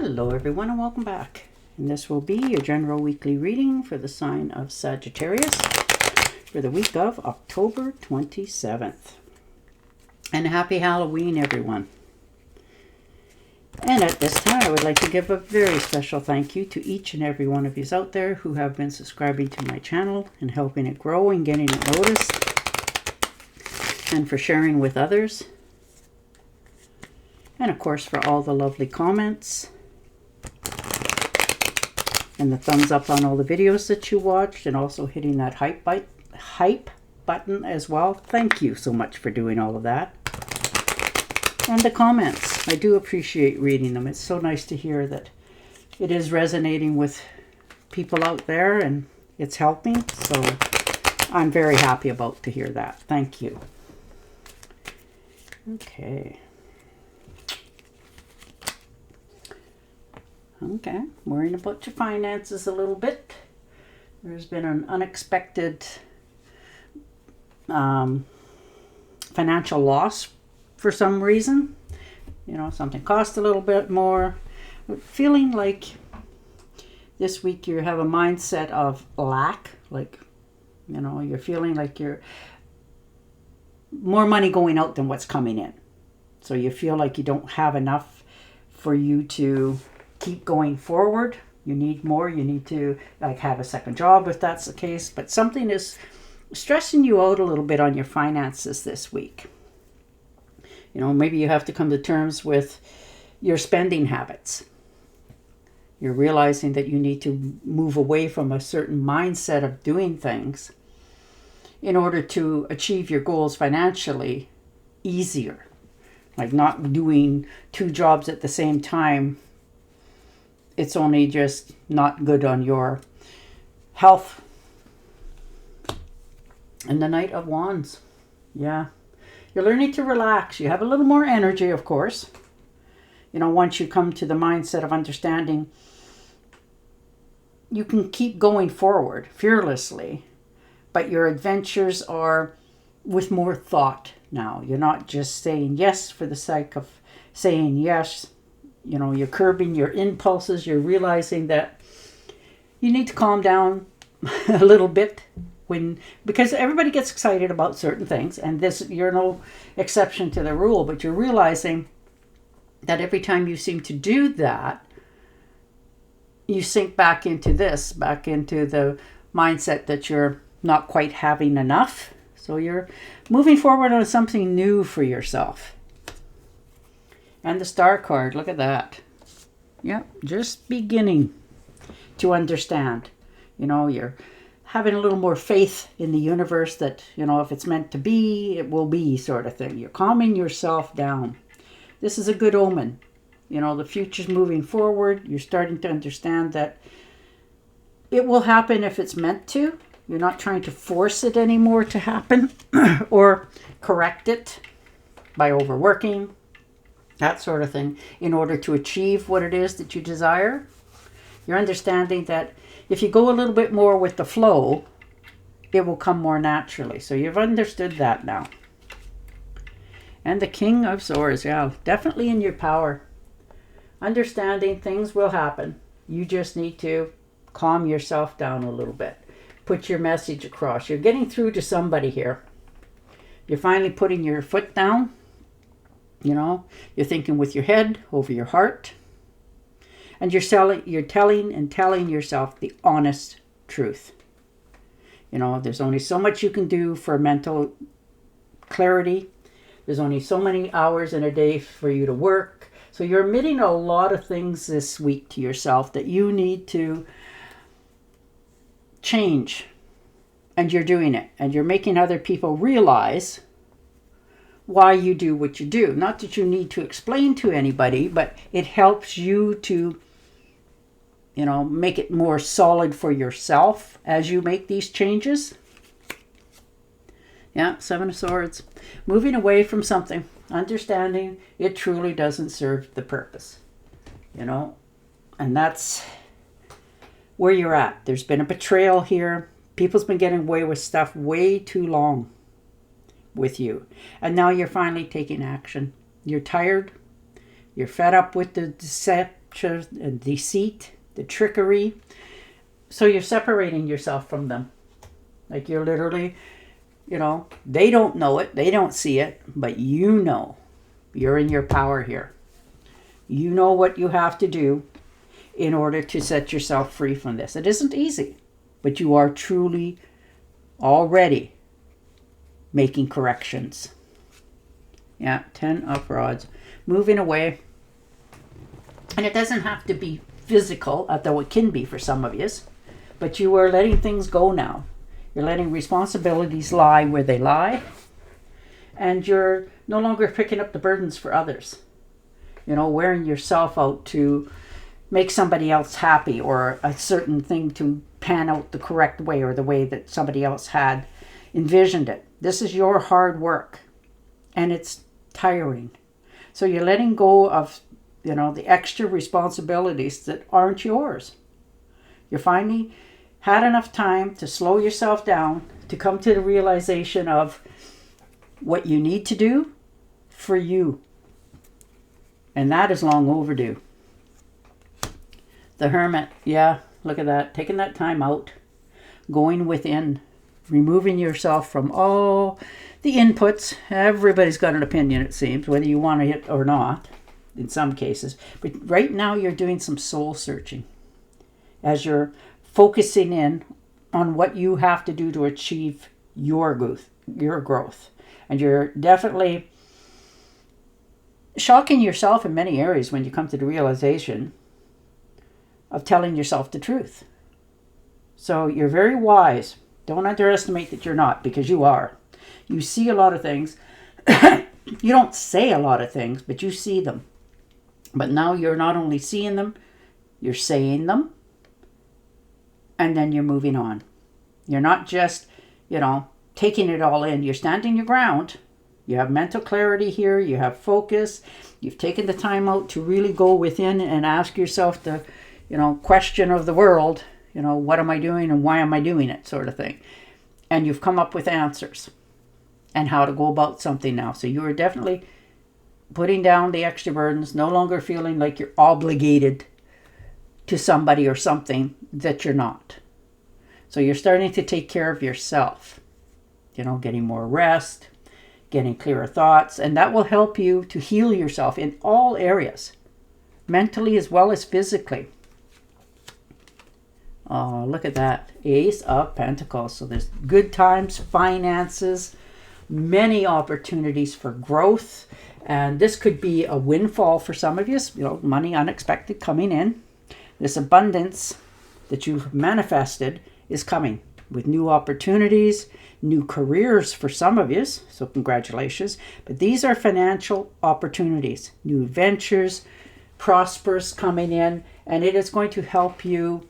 Hello everyone and welcome back. And this will be your general weekly reading for the sign of Sagittarius for the week of October 27th. And happy Halloween everyone. And at this time I would like to give a very special thank you to each and every one of you out there who have been subscribing to my channel and helping it grow and getting it noticed, and for sharing with others. And of course for all the lovely comments and the thumbs up on all the videos that you watched, and also hitting that hype button as well. Thank you so much for doing all of that. And the comments, I do appreciate reading them. It's so nice to hear that it is resonating with people out there and it's helping. So I'm very happy about to hear that. Thank you. Okay. Okay, worrying about your finances a little bit. There's been an unexpected financial loss for some reason. You know, something cost a little bit more. Feeling like this week you have a mindset of lack. Like, you know, you're feeling like you're more money going out than what's coming in. So you feel like you don't have enough for you to keep going forward. You need more. You need to like have a second job if that's the case. But something is stressing you out a little bit on your finances this week. You know, maybe you have to come to terms with your spending habits. You're realizing that you need to move away from a certain mindset of doing things in order to achieve your goals financially easier. Like not doing two jobs at the same time. It's only just not good on your health. And the Knight of Wands. Yeah. You're learning to relax. You have a little more energy, of course. You know, once you come to the mindset of understanding, you can keep going forward fearlessly. But your adventures are with more thought now. You're not just saying yes for the sake of saying yes. You know, you're curbing your impulses. You're realizing that you need to calm down a little bit because everybody gets excited about certain things, and this, you're no exception to the rule, but you're realizing that every time you seem to do that, you sink back into the mindset that you're not quite having enough. So you're moving forward on something new for yourself. And the Star card, look at that. Yeah, just beginning to understand. You know, you're having a little more faith in the universe that, you know, if it's meant to be, it will be, sort of thing. You're calming yourself down. This is a good omen. You know, the future's moving forward. You're starting to understand that it will happen if it's meant to. You're not trying to force it anymore to happen or correct it by overworking. That sort of thing, in order to achieve what it is that you desire. You're understanding that if you go a little bit more with the flow, it will come more naturally. So you've understood that now. And the King of Swords, yeah, definitely in your power. Understanding things will happen. You just need to calm yourself down a little bit. Put your message across. You're getting through to somebody here. You're finally putting your foot down. You know, you're thinking with your head over your heart. And you're telling yourself the honest truth. You know, there's only so much you can do for mental clarity. There's only so many hours in a day for you to work. So you're admitting a lot of things this week to yourself that you need to change. And you're doing it. And you're making other people realize why you do what you do. Not that you need to explain to anybody, but it helps you to, you know, make it more solid for yourself as you make these changes. Yeah, Seven of Swords. Moving away from something, understanding it truly doesn't serve the purpose. You know, and that's where you're at. There's been a betrayal here. People's been getting away with stuff way too long with you. And now you're finally taking action. You're tired. You're fed up with the and deceit, the trickery. So you're separating yourself from them. Like you're literally, they don't know it, they don't see it, but you know. You're in your power here. You know what you have to do in order to set yourself free from this. It isn't easy, but you are truly already making corrections. Yeah, 10 of rods. Moving away. And it doesn't have to be physical, although it can be for some of you. But you are letting things go now. You're letting responsibilities lie where they lie. And you're no longer picking up the burdens for others. Wearing yourself out to make somebody else happy, or a certain thing to pan out the correct way, or the way that somebody else had envisioned it. This is your hard work, and it's tiring. So you're letting go of, the extra responsibilities that aren't yours. You finally had enough time to slow yourself down, to come to the realization of what you need to do for you. And that is long overdue. The Hermit, yeah, look at that. Taking that time out, going within, removing yourself from all the inputs. Everybody's got an opinion, it seems, whether you want it or not, in some cases. But right now you're doing some soul searching as you're focusing in on what you have to do to achieve your growth. And you're definitely shocking yourself in many areas when you come to the realization of telling yourself the truth. So you're very wise. Don't underestimate that you're not, because you are. You see a lot of things. You don't say a lot of things, but you see them. But now you're not only seeing them, you're saying them, and then you're moving on. You're not just, taking it all in. You're standing your ground. You have mental clarity here. You have focus. You've taken the time out to really go within and ask yourself the, question of the world. What am I doing and why am I doing it, sort of thing. And you've come up with answers and how to go about something now. So you are definitely putting down the extra burdens, no longer feeling like you're obligated to somebody or something that you're not. So you're starting to take care of yourself, getting more rest, getting clearer thoughts, and that will help you to heal yourself in all areas, mentally as well as physically. Oh, look at that. Ace of Pentacles. So there's good times, finances, many opportunities for growth. And this could be a windfall for some of you, money unexpected coming in. This abundance that you've manifested is coming with new opportunities, new careers for some of you. So congratulations. But these are financial opportunities, new ventures, prosperous coming in. And it is going to help you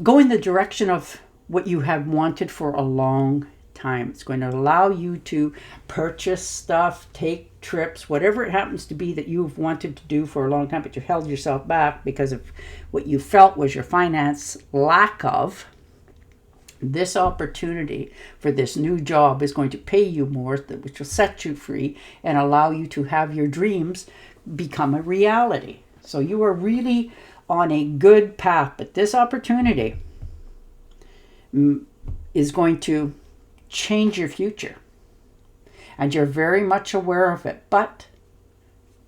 go in the direction of what you have wanted for a long time. It's going to allow you to purchase stuff, take trips, whatever it happens to be that you've wanted to do for a long time, but you held yourself back because of what you felt was your finance lack of. This opportunity for this new job is going to pay you more, which will set you free and allow you to have your dreams become a reality. So you are really on a good path, but this opportunity is going to change your future. And you're very much aware of it, but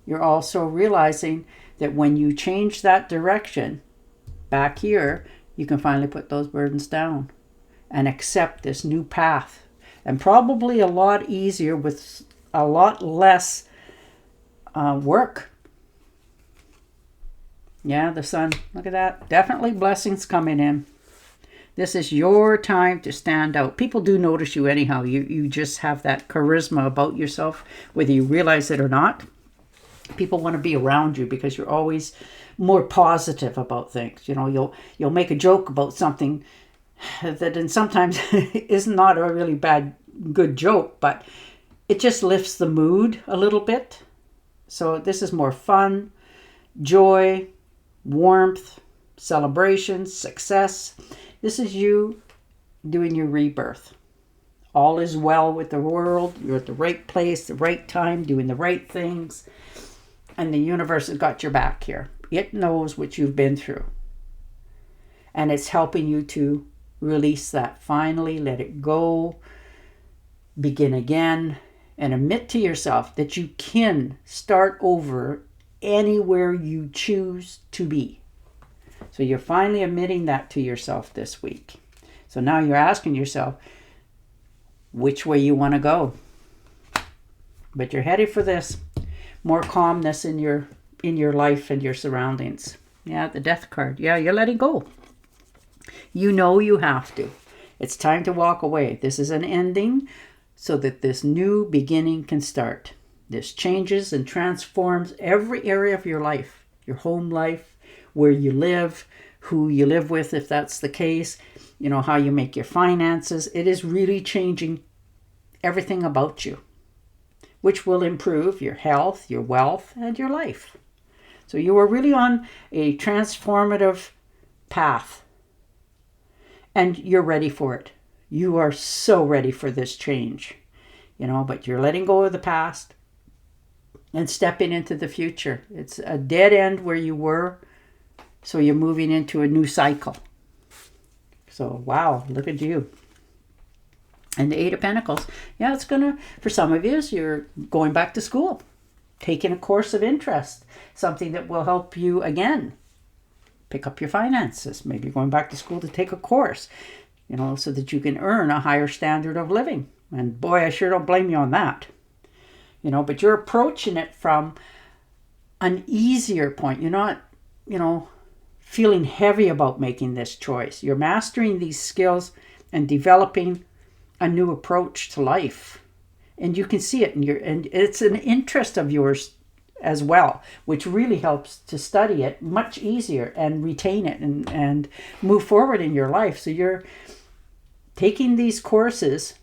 you're also realizing that when you change that direction back here, you can finally put those burdens down and accept this new path. And probably a lot easier with a lot less work. Yeah, the sun, look at that. Definitely blessings coming in. This is your time to stand out. People do notice you anyhow. You just have that charisma about yourself, whether you realize it or not. People want to be around you because you're always more positive about things. You'll make a joke about something that and sometimes is not a really good joke, but it just lifts the mood a little bit. So this is more fun, joy, warmth, celebration, success. This is you doing your rebirth. All is well with the world. You're at the right place, the right time, doing the right things. And the universe has got your back here. It knows what you've been through. And it's helping you to release that finally, let it go, begin again, and admit to yourself that you can start over anywhere you choose to be. So you're finally admitting that to yourself this week. So now you're asking yourself which way you want to go. But you're headed for this. More calmness in your life and your surroundings. Yeah, the Death card. Yeah, you're letting go. You know you have to. It's time to walk away. This is an ending so that this new beginning can start. This changes and transforms every area of your life. Your home life, where you live, who you live with if that's the case, you know, how you make your finances. It is really changing everything about you, which will improve your health, your wealth, and your life. So you are really on a transformative path, and you're ready for it. You are so ready for this change, you know, but you're letting go of the past and stepping into the future. It's a dead end where you were, so you're moving into a new cycle. So, wow, look at you. And the Eight of Pentacles. Yeah, it's going to, for some of you, you're going back to school, taking a course of interest, something that will help you, again, pick up your finances. Maybe you're going back to school to take a course, you know, so that you can earn a higher standard of living. And boy, I sure don't blame you on that. You know, but you're approaching it from an easier point. You're not, you know, feeling heavy about making this choice. You're mastering these skills and developing a new approach to life. And you can see it, and it's an interest of yours as well, which really helps to study it much easier and retain it and move forward in your life. So you're taking these courses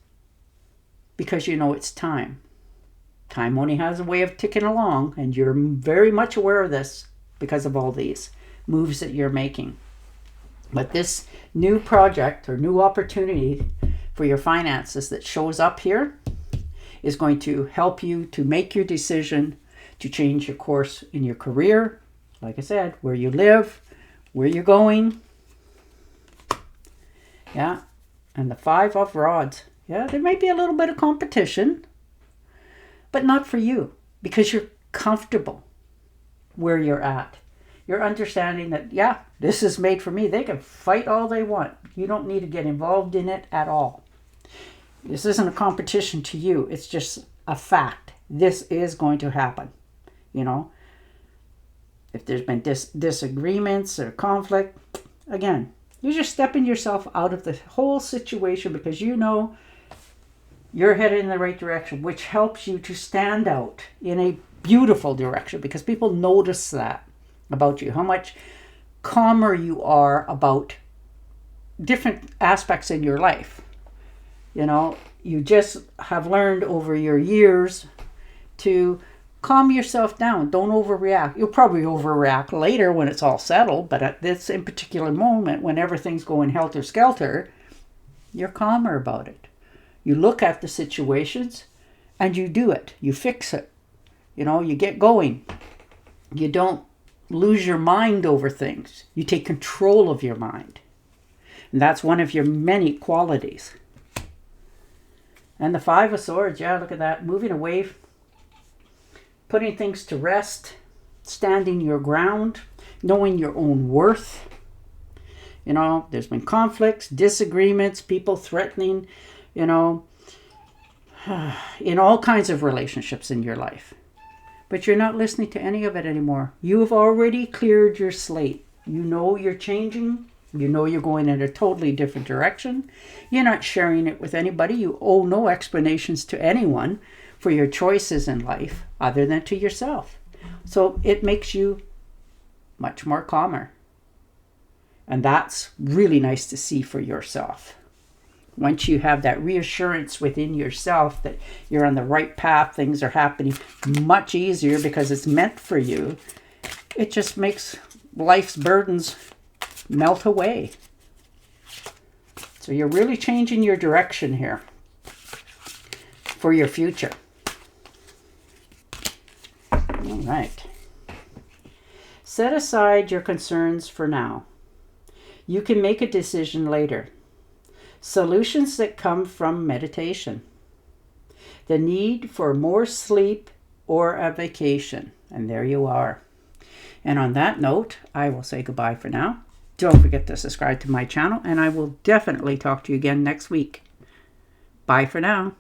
because you know it's time. Time only has a way of ticking along, and you're very much aware of this because of all these moves that you're making. But this new project or new opportunity for your finances that shows up here is going to help you to make your decision to change your course in your career. Like I said, where you live, where you're going. Yeah, and the Five of Rods. Yeah, there might be a little bit of competition, but not for you, because you're comfortable where you're at. You're understanding that, yeah, this is made for me. They can fight all they want. You don't need to get involved in it at all. This isn't a competition to you. It's just a fact. This is going to happen. You know, if there's been disagreements or conflict, again, you're just stepping yourself out of the whole situation because you know you're headed in the right direction, which helps you to stand out in a beautiful direction because people notice that about you, how much calmer you are about different aspects in your life. You know, you just have learned over your years to calm yourself down. Don't overreact. You'll probably overreact later when it's all settled, but at this in particular moment, when everything's going helter-skelter, you're calmer about it. You look at the situations and you do it. You fix it. You know, you get going. You don't lose your mind over things. You take control of your mind. And that's one of your many qualities. And the Five of Swords, yeah, look at that. Moving away, putting things to rest, standing your ground, knowing your own worth. You know, there's been conflicts, disagreements, people threatening, you know, in all kinds of relationships in your life. But you're not listening to any of it anymore. You have already cleared your slate. You know you're changing. You know you're going in a totally different direction. You're not sharing it with anybody. You owe no explanations to anyone for your choices in life other than to yourself. So it makes you much more calmer. And that's really nice to see for yourself. Once you have that reassurance within yourself that you're on the right path, things are happening much easier because it's meant for you, it just makes life's burdens melt away. So you're really changing your direction here for your future. All right. Set aside your concerns for now. You can make a decision later. Solutions that come from meditation. The need for more sleep or a vacation. And there you are. And on that note, I will say goodbye for now. Don't forget to subscribe to my channel, and I will definitely talk to you again next week. Bye for now.